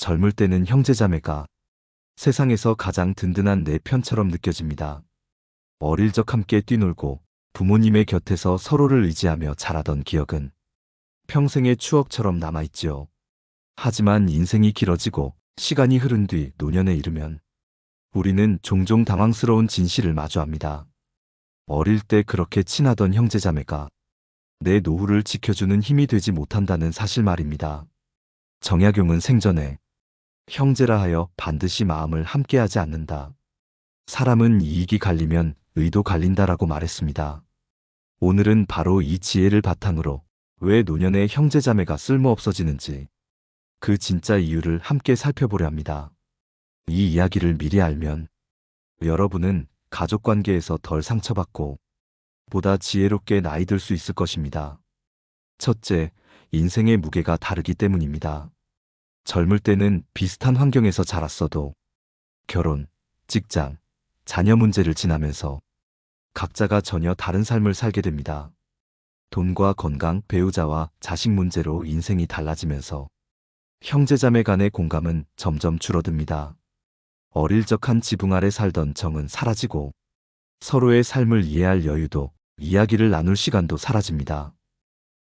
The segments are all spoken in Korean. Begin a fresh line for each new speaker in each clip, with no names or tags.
젊을 때는 형제자매가 세상에서 가장 든든한 내 편처럼 느껴집니다. 어릴 적 함께 뛰놀고 부모님의 곁에서 서로를 의지하며 자라던 기억은 평생의 추억처럼 남아있지요. 하지만 인생이 길어지고 시간이 흐른 뒤 노년에 이르면 우리는 종종 당황스러운 진실을 마주합니다. 어릴 때 그렇게 친하던 형제자매가 내 노후를 지켜주는 힘이 되지 못한다는 사실 말입니다. 정약용은 생전에 형제라 하여 반드시 마음을 함께하지 않는다. 사람은 이익이 갈리면 의도 갈린다라고 말했습니다. 오늘은 바로 이 지혜를 바탕으로 왜 노년의 형제자매가 쓸모없어지는지 그 진짜 이유를 함께 살펴보려 합니다. 이 이야기를 미리 알면 여러분은 가족관계에서 덜 상처받고 보다 지혜롭게 나이 들 수 있을 것입니다. 첫째, 인생의 무게가 다르기 때문입니다. 젊을 때는 비슷한 환경에서 자랐어도 결혼, 직장, 자녀 문제를 지나면서 각자가 전혀 다른 삶을 살게 됩니다. 돈과 건강, 배우자와 자식 문제로 인생이 달라지면서 형제자매 간의 공감은 점점 줄어듭니다. 어릴 적 한 지붕 아래 살던 정은 사라지고 서로의 삶을 이해할 여유도 이야기를 나눌 시간도 사라집니다.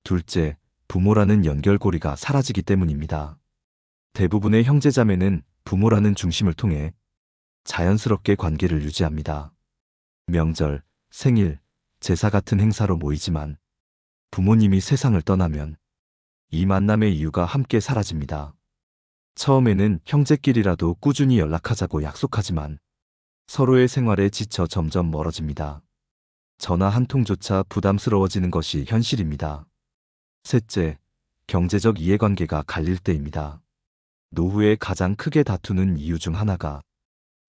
둘째, 부모라는 연결고리가 사라지기 때문입니다. 대부분의 형제자매는 부모라는 중심을 통해 자연스럽게 관계를 유지합니다. 명절, 생일, 제사 같은 행사로 모이지만 부모님이 세상을 떠나면 이 만남의 이유가 함께 사라집니다. 처음에는 형제끼리라도 꾸준히 연락하자고 약속하지만 서로의 생활에 지쳐 점점 멀어집니다. 전화 한 통조차 부담스러워지는 것이 현실입니다. 셋째, 경제적 이해관계가 갈릴 때입니다. 노후에 가장 크게 다투는 이유 중 하나가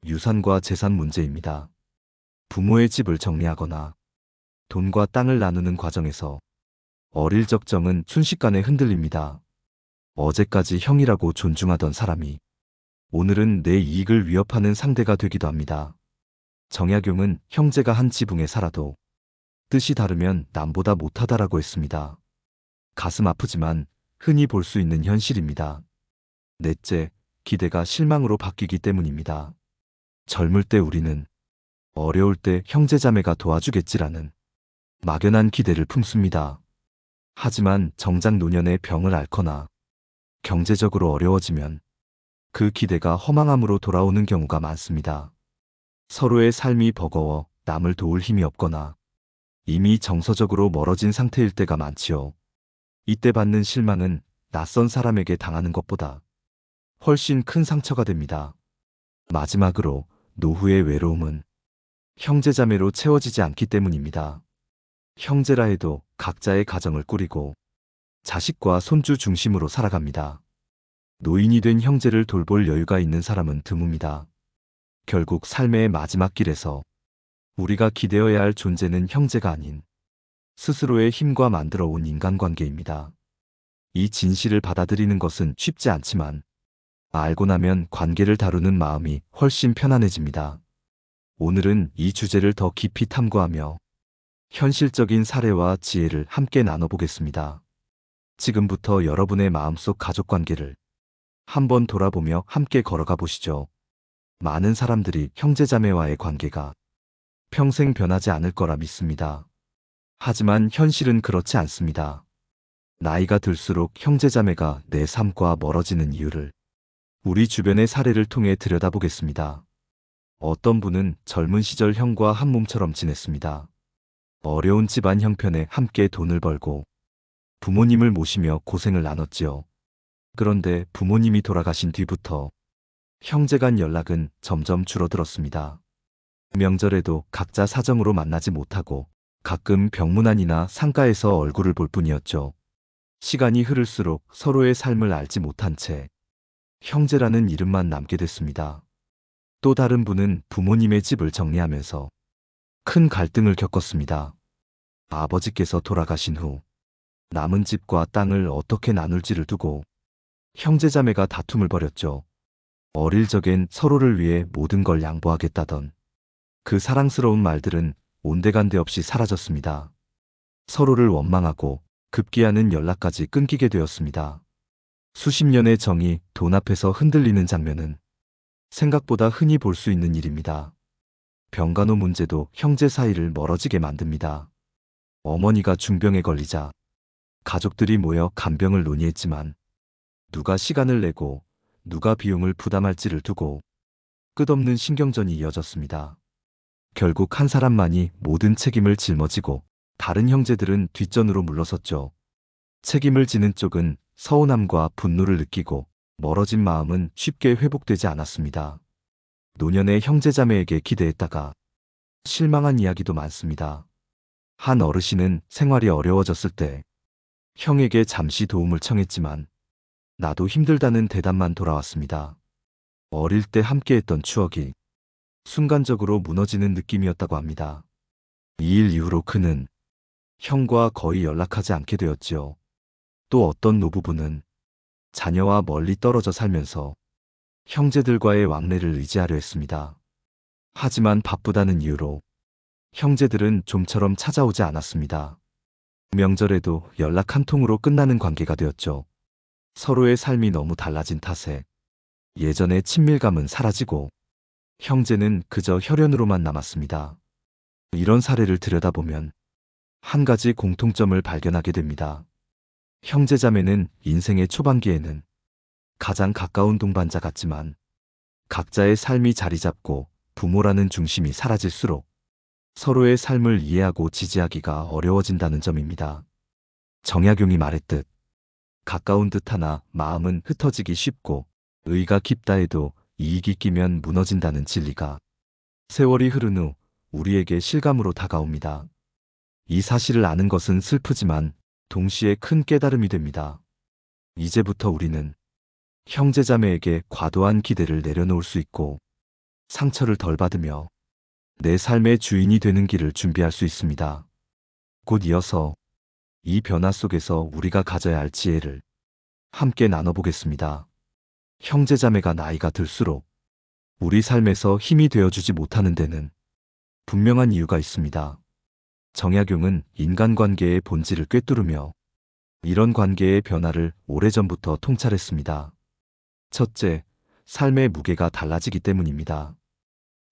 유산과 재산 문제입니다. 부모의 집을 정리하거나 돈과 땅을 나누는 과정에서 어릴 적 정은 순식간에 흔들립니다. 어제까지 형이라고 존중하던 사람이 오늘은 내 이익을 위협하는 상대가 되기도 합니다. 정약용은 형제가 한 지붕에 살아도 뜻이 다르면 남보다 못하다라고 했습니다. 가슴 아프지만 흔히 볼 수 있는 현실입니다. 넷째, 기대가 실망으로 바뀌기 때문입니다. 젊을 때 우리는 어려울 때 형제자매가 도와주겠지라는 막연한 기대를 품습니다. 하지만 정작 노년의 병을 앓거나 경제적으로 어려워지면 그 기대가 허망함으로 돌아오는 경우가 많습니다. 서로의 삶이 버거워 남을 도울 힘이 없거나 이미 정서적으로 멀어진 상태일 때가 많지요. 이때 받는 실망은 낯선 사람에게 당하는 것보다 훨씬 큰 상처가 됩니다. 마지막으로 노후의 외로움은 형제자매로 채워지지 않기 때문입니다. 형제라 해도 각자의 가정을 꾸리고 자식과 손주 중심으로 살아갑니다. 노인이 된 형제를 돌볼 여유가 있는 사람은 드뭅니다. 결국 삶의 마지막 길에서 우리가 기대어야 할 존재는 형제가 아닌 스스로의 힘과 만들어 온 인간관계입니다. 이 진실을 받아들이는 것은 쉽지 않지만 알고 나면 관계를 다루는 마음이 훨씬 편안해집니다. 오늘은 이 주제를 더 깊이 탐구하며 현실적인 사례와 지혜를 함께 나눠보겠습니다. 지금부터 여러분의 마음속 가족관계를 한번 돌아보며 함께 걸어가 보시죠. 많은 사람들이 형제자매와의 관계가 평생 변하지 않을 거라 믿습니다. 하지만 현실은 그렇지 않습니다. 나이가 들수록 형제자매가 내 삶과 멀어지는 이유를 우리 주변의 사례를 통해 들여다보겠습니다. 어떤 분은 젊은 시절 형과 한 몸처럼 지냈습니다. 어려운 집안 형편에 함께 돈을 벌고 부모님을 모시며 고생을 나눴지요. 그런데 부모님이 돌아가신 뒤부터 형제 간 연락은 점점 줄어들었습니다. 명절에도 각자 사정으로 만나지 못하고 가끔 병문안이나 상가에서 얼굴을 볼 뿐이었죠. 시간이 흐를수록 서로의 삶을 알지 못한 채 형제라는 이름만 남게 됐습니다. 또 다른 분은 부모님의 집을 정리하면서 큰 갈등을 겪었습니다. 아버지께서 돌아가신 후 남은 집과 땅을 어떻게 나눌지를 두고 형제자매가 다툼을 벌였죠. 어릴 적엔 서로를 위해 모든 걸 양보하겠다던 그 사랑스러운 말들은 온데간데 없이 사라졌습니다. 서로를 원망하고 급기야는 연락까지 끊기게 되었습니다. 수십 년의 정이 돈 앞에서 흔들리는 장면은 생각보다 흔히 볼 수 있는 일입니다. 병간호 문제도 형제 사이를 멀어지게 만듭니다. 어머니가 중병에 걸리자 가족들이 모여 간병을 논의했지만 누가 시간을 내고 누가 비용을 부담할지를 두고 끝없는 신경전이 이어졌습니다. 결국 한 사람만이 모든 책임을 짊어지고 다른 형제들은 뒷전으로 물러섰죠. 책임을 지는 쪽은 서운함과 분노를 느끼고 멀어진 마음은 쉽게 회복되지 않았습니다. 노년의 형제자매에게 기대했다가 실망한 이야기도 많습니다. 한 어르신은 생활이 어려워졌을 때 형에게 잠시 도움을 청했지만 나도 힘들다는 대답만 돌아왔습니다. 어릴 때 함께했던 추억이 순간적으로 무너지는 느낌이었다고 합니다. 이 일 이후로 그는 형과 거의 연락하지 않게 되었지요. 또 어떤 노부부는 자녀와 멀리 떨어져 살면서 형제들과의 왕래를 의지하려 했습니다. 하지만 바쁘다는 이유로 형제들은 좀처럼 찾아오지 않았습니다. 명절에도 연락 한 통으로 끝나는 관계가 되었죠. 서로의 삶이 너무 달라진 탓에 예전의 친밀감은 사라지고 형제는 그저 혈연으로만 남았습니다. 이런 사례를 들여다보면 한 가지 공통점을 발견하게 됩니다. 형제자매는 인생의 초반기에는 가장 가까운 동반자 같지만 각자의 삶이 자리 잡고 부모라는 중심이 사라질수록 서로의 삶을 이해하고 지지하기가 어려워진다는 점입니다. 정약용이 말했듯 가까운 듯하나 마음은 흩어지기 쉽고 의가 깊다 해도 이익이 끼면 무너진다는 진리가 세월이 흐른 후 우리에게 실감으로 다가옵니다. 이 사실을 아는 것은 슬프지만 동시에 큰 깨달음이 됩니다. 이제부터 우리는 형제자매에게 과도한 기대를 내려놓을 수 있고 상처를 덜 받으며 내 삶의 주인이 되는 길을 준비할 수 있습니다. 곧 이어서 이 변화 속에서 우리가 가져야 할 지혜를 함께 나눠보겠습니다. 형제자매가 나이가 들수록 우리 삶에서 힘이 되어주지 못하는 데는 분명한 이유가 있습니다. 정약용은 인간관계의 본질을 꿰뚫으며 이런 관계의 변화를 오래전부터 통찰했습니다. 첫째, 삶의 무게가 달라지기 때문입니다.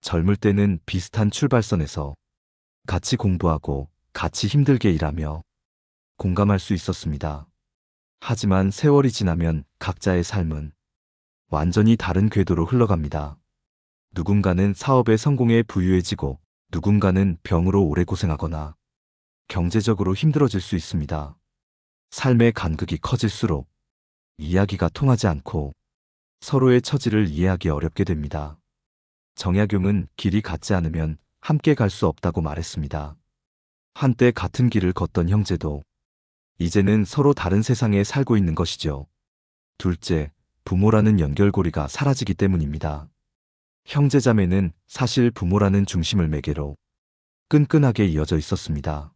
젊을 때는 비슷한 출발선에서 같이 공부하고 같이 힘들게 일하며 공감할 수 있었습니다. 하지만 세월이 지나면 각자의 삶은 완전히 다른 궤도로 흘러갑니다. 누군가는 사업의 성공에 부유해지고 누군가는 병으로 오래 고생하거나 경제적으로 힘들어질 수 있습니다. 삶의 간극이 커질수록 이야기가 통하지 않고 서로의 처지를 이해하기 어렵게 됩니다. 정약용은 길이 같지 않으면 함께 갈 수 없다고 말했습니다. 한때 같은 길을 걷던 형제도 이제는 서로 다른 세상에 살고 있는 것이죠. 둘째, 부모라는 연결고리가 사라지기 때문입니다. 형제자매는 사실 부모라는 중심을 매개로 끈끈하게 이어져 있었습니다.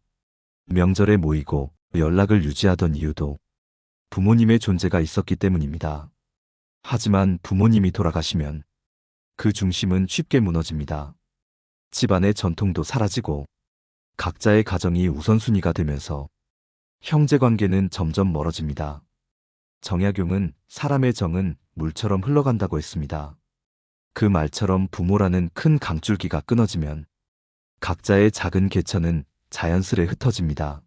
명절에 모이고 연락을 유지하던 이유도 부모님의 존재가 있었기 때문입니다. 하지만 부모님이 돌아가시면 그 중심은 쉽게 무너집니다. 집안의 전통도 사라지고 각자의 가정이 우선순위가 되면서 형제관계는 점점 멀어집니다. 정약용은 사람의 정은 물처럼 흘러간다고 했습니다. 그 말처럼 부모라는 큰 강줄기가 끊어지면 각자의 작은 개천은 자연스레 흩어집니다.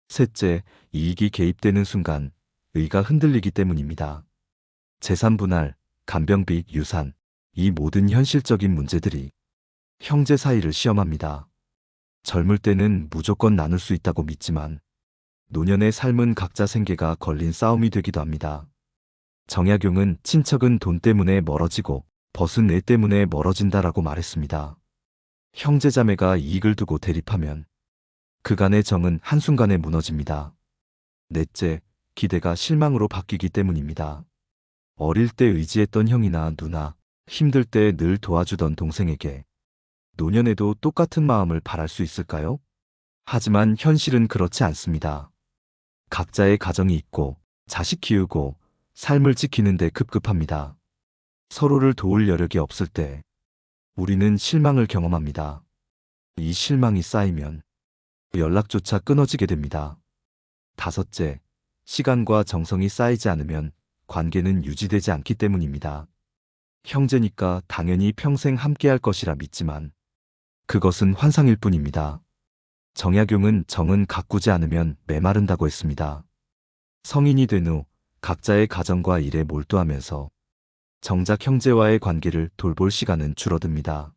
셋째, 이익이 개입되는 순간 의가 흔들리기 때문입니다. 재산 분할, 간병비, 유산, 이 모든 현실적인 문제들이 형제 사이를 시험합니다. 젊을 때는 무조건 나눌 수 있다고 믿지만 노년의 삶은 각자 생계가 걸린 싸움이 되기도 합니다. 정약용은 친척은 돈 때문에 멀어지고 벗은 애 때문에 멀어진다라고 말했습니다. 형제자매가 이익을 두고 대립하면 그간의 정은 한순간에 무너집니다. 넷째, 기대가 실망으로 바뀌기 때문입니다. 어릴 때 의지했던 형이나 누나, 힘들 때 늘 도와주던 동생에게 노년에도 똑같은 마음을 바랄 수 있을까요? 하지만 현실은 그렇지 않습니다. 각자의 가정이 있고 자식 키우고 삶을 지키는데 급급합니다. 서로를 도울 여력이 없을 때 우리는 실망을 경험합니다. 이 실망이 쌓이면 연락조차 끊어지게 됩니다. 다섯째, 시간과 정성이 쌓이지 않으면 관계는 유지되지 않기 때문입니다. 형제니까 당연히 평생 함께할 것이라 믿지만 그것은 환상일 뿐입니다. 정약용은 정은 가꾸지 않으면 메마른다고 했습니다. 성인이 된 후 각자의 가정과 일에 몰두하면서 정작 형제와의 관계를 돌볼 시간은 줄어듭니다.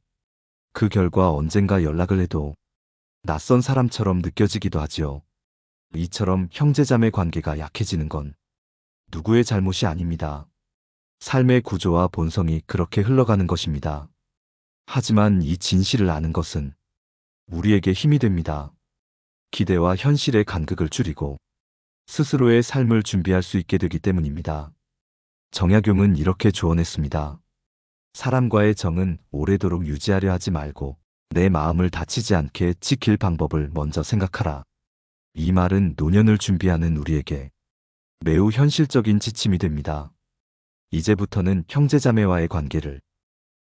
그 결과 언젠가 연락을 해도 낯선 사람처럼 느껴지기도 하지요. 이처럼 형제자매 관계가 약해지는 건 누구의 잘못이 아닙니다. 삶의 구조와 본성이 그렇게 흘러가는 것입니다. 하지만 이 진실을 아는 것은 우리에게 힘이 됩니다. 기대와 현실의 간극을 줄이고 스스로의 삶을 준비할 수 있게 되기 때문입니다. 정약용은 이렇게 조언했습니다. 사람과의 정은 오래도록 유지하려 하지 말고 내 마음을 다치지 않게 지킬 방법을 먼저 생각하라. 이 말은 노년을 준비하는 우리에게 매우 현실적인 지침이 됩니다. 이제부터는 형제자매와의 관계를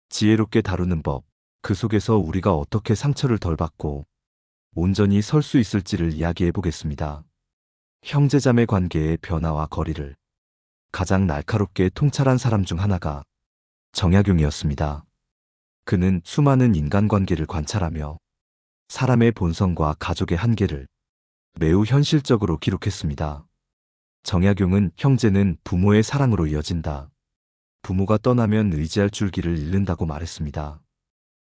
지혜롭게 다루는 법, 그 속에서 우리가 어떻게 상처를 덜 받고 온전히 설 수 있을지를 이야기해 보겠습니다. 형제자매 관계의 변화와 거리를 가장 날카롭게 통찰한 사람 중 하나가 정약용이었습니다. 그는 수많은 인간관계를 관찰하며 사람의 본성과 가족의 한계를 매우 현실적으로 기록했습니다. 정약용은 형제는 부모의 사랑으로 이어진다. 부모가 떠나면 의지할 줄기를 잃는다고 말했습니다.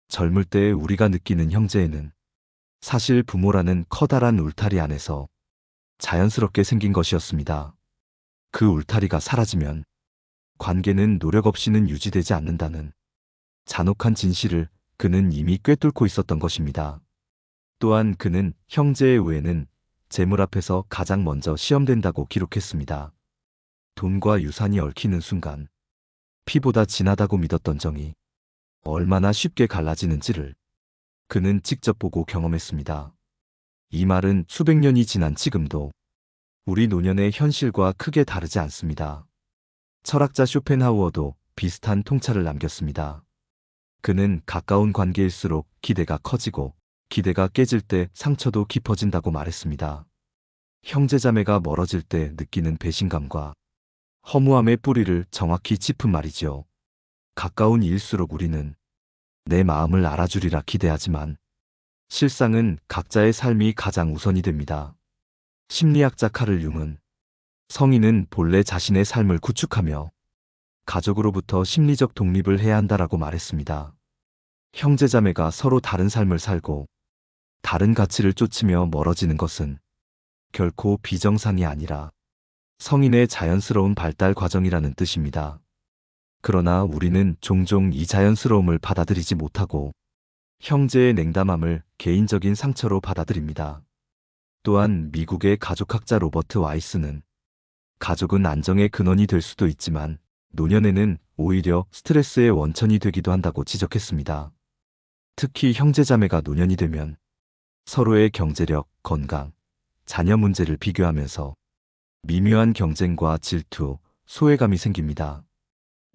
젊을 때 우리가 느끼는 형제에는 사실 부모라는 커다란 울타리 안에서 자연스럽게 생긴 것이었습니다. 그 울타리가 사라지면 관계는 노력 없이는 유지되지 않는다는 잔혹한 진실을 그는 이미 꿰뚫고 있었던 것입니다. 또한 그는 형제의 우애는 재물 앞에서 가장 먼저 시험된다고 기록했습니다. 돈과 유산이 얽히는 순간 피보다 진하다고 믿었던 정이 얼마나 쉽게 갈라지는지를 그는 직접 보고 경험했습니다. 이 말은 수백 년이 지난 지금도 우리 노년의 현실과 크게 다르지 않습니다. 철학자 쇼펜하우어도 비슷한 통찰을 남겼습니다. 그는 가까운 관계일수록 기대가 커지고 기대가 깨질 때 상처도 깊어진다고 말했습니다. 형제자매가 멀어질 때 느끼는 배신감과 허무함의 뿌리를 정확히 짚은 말이지요. 가까운 이일수록 우리는 내 마음을 알아주리라 기대하지만 실상은 각자의 삶이 가장 우선이 됩니다. 심리학자 카를 융은 성인은 본래 자신의 삶을 구축하며 가족으로부터 심리적 독립을 해야 한다라고 말했습니다. 형제자매가 서로 다른 삶을 살고 다른 가치를 쫓으며 멀어지는 것은 결코 비정상이 아니라 성인의 자연스러운 발달 과정이라는 뜻입니다. 그러나 우리는 종종 이 자연스러움을 받아들이지 못하고 형제의 냉담함을 개인적인 상처로 받아들입니다. 또한 미국의 가족학자 로버트 와이스는 가족은 안정의 근원이 될 수도 있지만 노년에는 오히려 스트레스의 원천이 되기도 한다고 지적했습니다. 특히 형제자매가 노년이 되면 서로의 경제력, 건강, 자녀 문제를 비교하면서 미묘한 경쟁과 질투, 소외감이 생깁니다.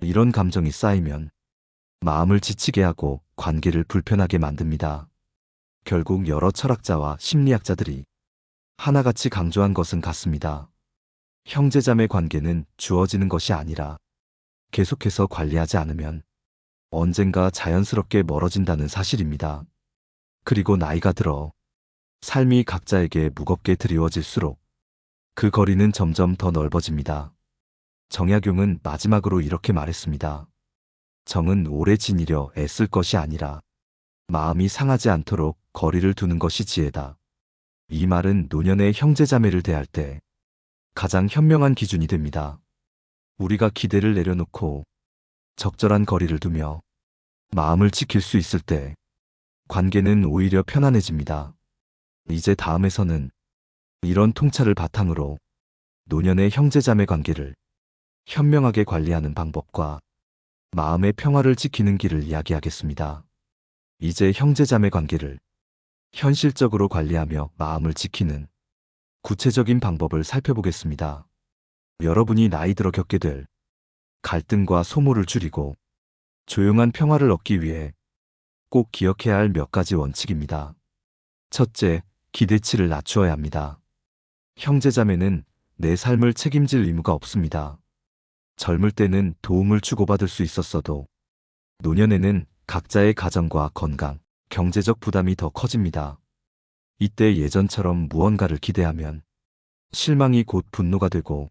이런 감정이 쌓이면 마음을 지치게 하고 관계를 불편하게 만듭니다. 결국 여러 철학자와 심리학자들이 하나같이 강조한 것은 같습니다. 형제자매 관계는 주어지는 것이 아니라 계속해서 관리하지 않으면 언젠가 자연스럽게 멀어진다는 사실입니다. 그리고 나이가 들어 삶이 각자에게 무겁게 드리워질수록 그 거리는 점점 더 넓어집니다. 정약용은 마지막으로 이렇게 말했습니다. 정은 오래 지니려 애쓸 것이 아니라 마음이 상하지 않도록 거리를 두는 것이 지혜다. 이 말은 노년의 형제자매를 대할 때 가장 현명한 기준이 됩니다. 우리가 기대를 내려놓고 적절한 거리를 두며 마음을 지킬 수 있을 때 관계는 오히려 편안해집니다. 이제 다음에서는 이런 통찰을 바탕으로 노년의 형제자매 관계를 현명하게 관리하는 방법과 마음의 평화를 지키는 길을 이야기하겠습니다. 이제 형제자매 관계를 현실적으로 관리하며 마음을 지키는 구체적인 방법을 살펴보겠습니다. 여러분이 나이 들어 겪게 될 갈등과 소모를 줄이고 조용한 평화를 얻기 위해 꼭 기억해야 할 몇 가지 원칙입니다. 첫째, 기대치를 낮추어야 합니다. 형제자매는 내 삶을 책임질 의무가 없습니다. 젊을 때는 도움을 주고받을 수 있었어도 노년에는 각자의 가정과 건강, 경제적 부담이 더 커집니다. 이때 예전처럼 무언가를 기대하면 실망이 곧 분노가 되고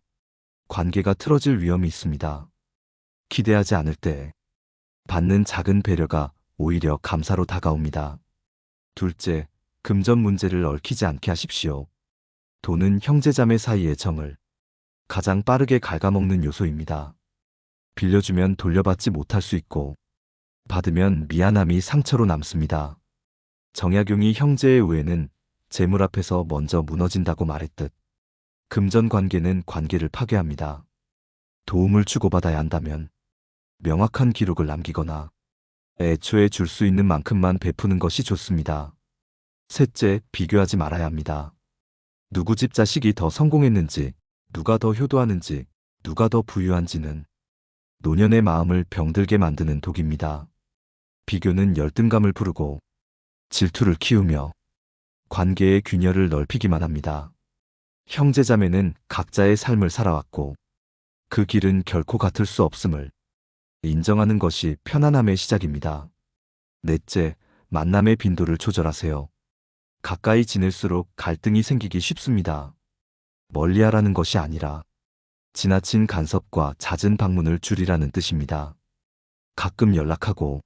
관계가 틀어질 위험이 있습니다. 기대하지 않을 때 받는 작은 배려가 오히려 감사로 다가옵니다. 둘째, 금전 문제를 얽히지 않게 하십시오. 돈은 형제자매 사이의 정을 가장 빠르게 갉아먹는 요소입니다. 빌려주면 돌려받지 못할 수 있고 받으면 미안함이 상처로 남습니다. 정약용이 형제의 우애는 재물 앞에서 먼저 무너진다고 말했듯 금전 관계는 관계를 파괴합니다. 도움을 주고받아야 한다면 명확한 기록을 남기거나 애초에 줄 수 있는 만큼만 베푸는 것이 좋습니다. 셋째, 비교하지 말아야 합니다. 누구 집 자식이 더 성공했는지, 누가 더 효도하는지, 누가 더 부유한지는 노년의 마음을 병들게 만드는 독입니다. 비교는 열등감을 부르고 질투를 키우며 관계의 균열을 넓히기만 합니다. 형제자매는 각자의 삶을 살아왔고 그 길은 결코 같을 수 없음을 인정하는 것이 편안함의 시작입니다. 넷째, 만남의 빈도를 조절하세요. 가까이 지낼수록 갈등이 생기기 쉽습니다. 멀리하라는 것이 아니라 지나친 간섭과 잦은 방문을 줄이라는 뜻입니다. 가끔 연락하고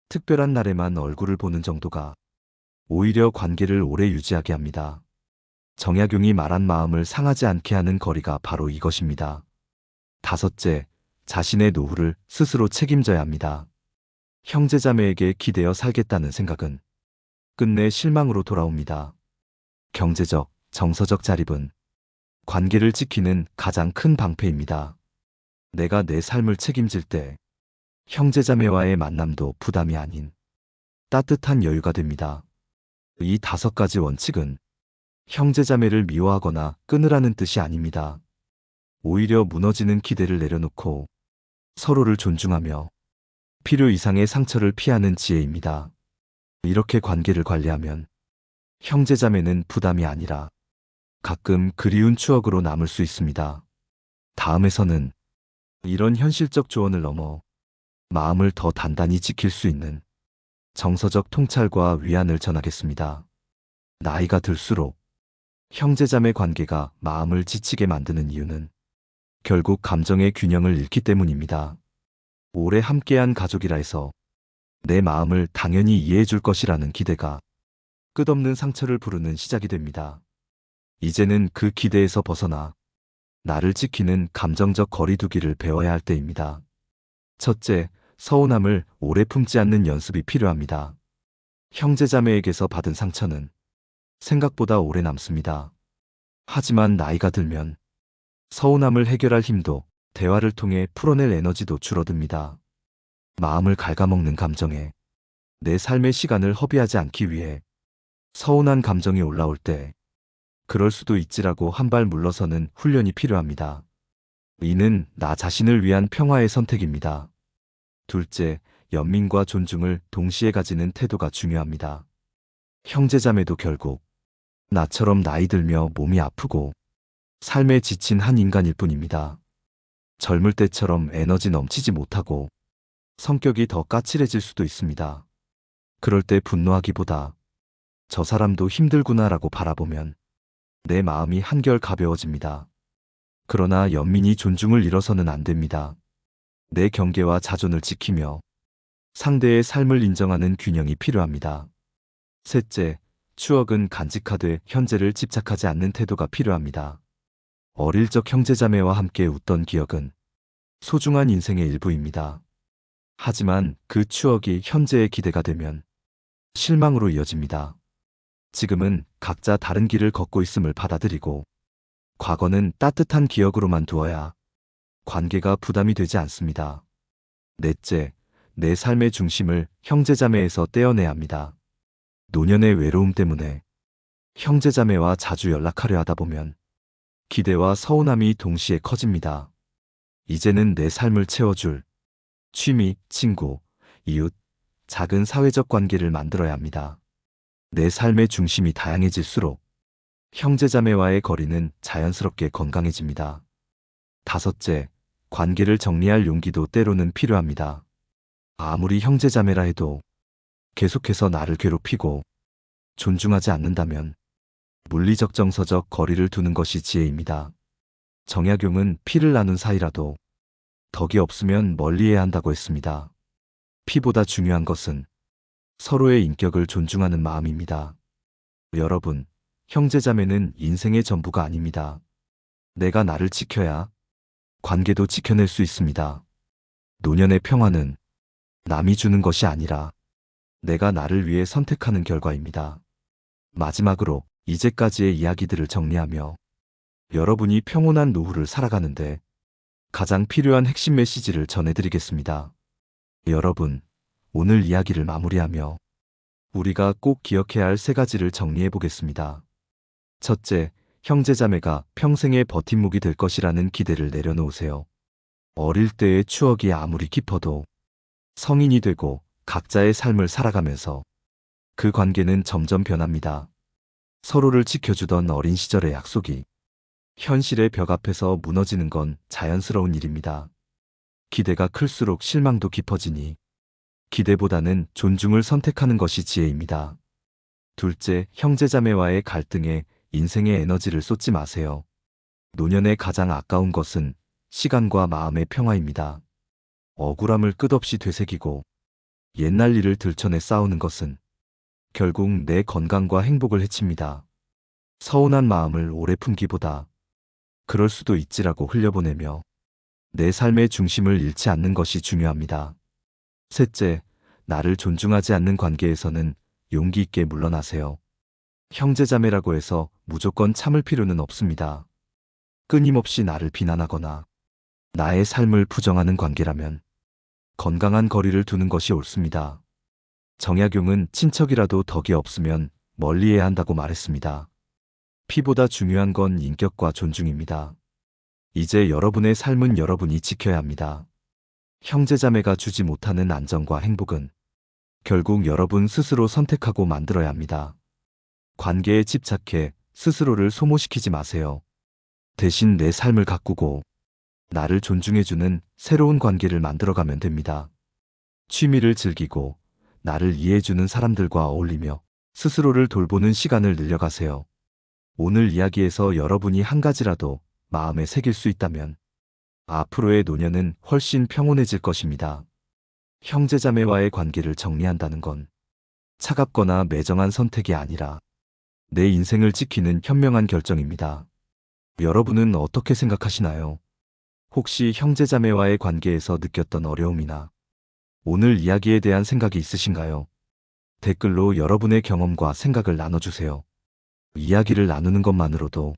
특별한 날에만 얼굴을 보는 정도가 오히려 관계를 오래 유지하게 합니다. 정약용이 말한 마음을 상하지 않게 하는 거리가 바로 이것입니다. 다섯째, 자신의 노후를 스스로 책임져야 합니다. 형제자매에게 기대어 살겠다는 생각은 끝내 실망으로 돌아옵니다. 경제적, 정서적 자립은 관계를 지키는 가장 큰 방패입니다. 내가 내 삶을 책임질 때 형제자매와의 만남도 부담이 아닌 따뜻한 여유가 됩니다. 이 5가지 원칙은 형제자매를 미워하거나 끊으라는 뜻이 아닙니다. 오히려 무너지는 기대를 내려놓고 서로를 존중하며 필요 이상의 상처를 피하는 지혜입니다. 이렇게 관계를 관리하면 형제자매는 부담이 아니라 가끔 그리운 추억으로 남을 수 있습니다. 다음에서는 이런 현실적 조언을 넘어 마음을 더 단단히 지킬 수 있는 정서적 통찰과 위안을 전하겠습니다. 나이가 들수록 형제자매 관계가 마음을 지치게 만드는 이유는 결국 감정의 균형을 잃기 때문입니다. 오래 함께한 가족이라 해서 내 마음을 당연히 이해해 줄 것이라는 기대가 끝없는 상처를 부르는 시작이 됩니다. 이제는 그 기대에서 벗어나 나를 지키는 감정적 거리두기를 배워야 할 때입니다. 첫째, 서운함을 오래 품지 않는 연습이 필요합니다. 형제자매에게서 받은 상처는 생각보다 오래 남습니다. 하지만 나이가 들면 서운함을 해결할 힘도 대화를 통해 풀어낼 에너지도 줄어듭니다. 마음을 갉아먹는 감정에 내 삶의 시간을 허비하지 않기 위해 서운한 감정이 올라올 때 그럴 수도 있지라고 한 발 물러서는 훈련이 필요합니다. 이는 나 자신을 위한 평화의 선택입니다. 둘째, 연민과 존중을 동시에 가지는 태도가 중요합니다. 형제자매도 결국 나처럼 나이 들며 몸이 아프고 삶에 지친 한 인간일 뿐입니다. 젊을 때처럼 에너지 넘치지 못하고 성격이 더 까칠해질 수도 있습니다. 그럴 때 분노하기보다 저 사람도 힘들구나라고 바라보면 내 마음이 한결 가벼워집니다. 그러나 연민이 존중을 잃어서는 안 됩니다. 내 경계와 자존을 지키며 상대의 삶을 인정하는 균형이 필요합니다. 셋째, 추억은 간직하되 현재를 집착하지 않는 태도가 필요합니다. 어릴 적 형제자매와 함께 웃던 기억은 소중한 인생의 일부입니다. 하지만 그 추억이 현재의 기대가 되면 실망으로 이어집니다. 지금은 각자 다른 길을 걷고 있음을 받아들이고 과거는 따뜻한 기억으로만 두어야 관계가 부담이 되지 않습니다. 넷째, 내 삶의 중심을 형제자매에서 떼어내야 합니다. 노년의 외로움 때문에 형제자매와 자주 연락하려 하다 보면 기대와 서운함이 동시에 커집니다. 이제는 내 삶을 채워줄 취미, 친구, 이웃, 작은 사회적 관계를 만들어야 합니다. 내 삶의 중심이 다양해질수록 형제자매와의 거리는 자연스럽게 건강해집니다. 다섯째, 관계를 정리할 용기도 때로는 필요합니다. 아무리 형제자매라 해도 계속해서 나를 괴롭히고 존중하지 않는다면 물리적 정서적 거리를 두는 것이 지혜입니다. 정약용은 피를 나눈 사이라도 덕이 없으면 멀리해야 한다고 했습니다. 피보다 중요한 것은 서로의 인격을 존중하는 마음입니다. 여러분, 형제자매는 인생의 전부가 아닙니다. 내가 나를 지켜야 관계도 지켜낼 수 있습니다. 노년의 평화는 남이 주는 것이 아니라 내가 나를 위해 선택하는 결과입니다. 마지막으로 이제까지의 이야기들을 정리하며 여러분이 평온한 노후를 살아가는데 가장 필요한 핵심 메시지를 전해드리겠습니다. 여러분, 오늘 이야기를 마무리하며 우리가 꼭 기억해야 할 3가지를 정리해 보겠습니다. 첫째, 형제자매가 평생의 버팀목이 될 것이라는 기대를 내려놓으세요. 어릴 때의 추억이 아무리 깊어도 성인이 되고 각자의 삶을 살아가면서 그 관계는 점점 변합니다. 서로를 지켜주던 어린 시절의 약속이 현실의 벽 앞에서 무너지는 건 자연스러운 일입니다. 기대가 클수록 실망도 깊어지니 기대보다는 존중을 선택하는 것이 지혜입니다. 둘째, 형제자매와의 갈등에 인생의 에너지를 쏟지 마세요. 노년에 가장 아까운 것은 시간과 마음의 평화입니다. 억울함을 끝없이 되새기고 옛날 일을 들춰내 싸우는 것은 결국 내 건강과 행복을 해칩니다. 서운한 마음을 오래 품기보다 그럴 수도 있지라고 흘려보내며 내 삶의 중심을 잃지 않는 것이 중요합니다. 셋째, 나를 존중하지 않는 관계에서는 용기 있게 물러나세요. 형제자매라고 해서 무조건 참을 필요는 없습니다. 끊임없이 나를 비난하거나 나의 삶을 부정하는 관계라면 건강한 거리를 두는 것이 옳습니다. 정약용은 친척이라도 덕이 없으면 멀리해야 한다고 말했습니다. 피보다 중요한 건 인격과 존중입니다. 이제 여러분의 삶은 여러분이 지켜야 합니다. 형제자매가 주지 못하는 안정과 행복은 결국 여러분 스스로 선택하고 만들어야 합니다. 관계에 집착해 스스로를 소모시키지 마세요. 대신 내 삶을 가꾸고 나를 존중해주는 새로운 관계를 만들어가면 됩니다. 취미를 즐기고 나를 이해해주는 사람들과 어울리며 스스로를 돌보는 시간을 늘려가세요. 오늘 이야기에서 여러분이 한 가지라도 마음에 새길 수 있다면 앞으로의 노년은 훨씬 평온해질 것입니다. 형제자매와의 관계를 정리한다는 건 차갑거나 매정한 선택이 아니라 내 인생을 지키는 현명한 결정입니다. 여러분은 어떻게 생각하시나요? 혹시 형제자매와의 관계에서 느꼈던 어려움이나 오늘 이야기에 대한 생각이 있으신가요? 댓글로 여러분의 경험과 생각을 나눠주세요. 이야기를 나누는 것만으로도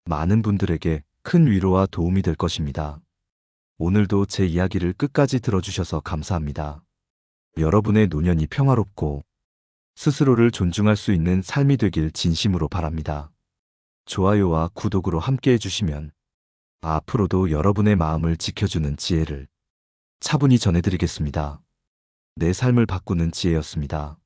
많은 분들에게 큰 위로와 도움이 될 것입니다. 오늘도 제 이야기를 끝까지 들어주셔서 감사합니다. 여러분의 노년이 평화롭고 스스로를 존중할 수 있는 삶이 되길 진심으로 바랍니다. 좋아요와 구독으로 함께 해주시면 앞으로도 여러분의 마음을 지켜주는 지혜를 차분히 전해드리겠습니다. 내 삶을 바꾸는 지혜였습니다.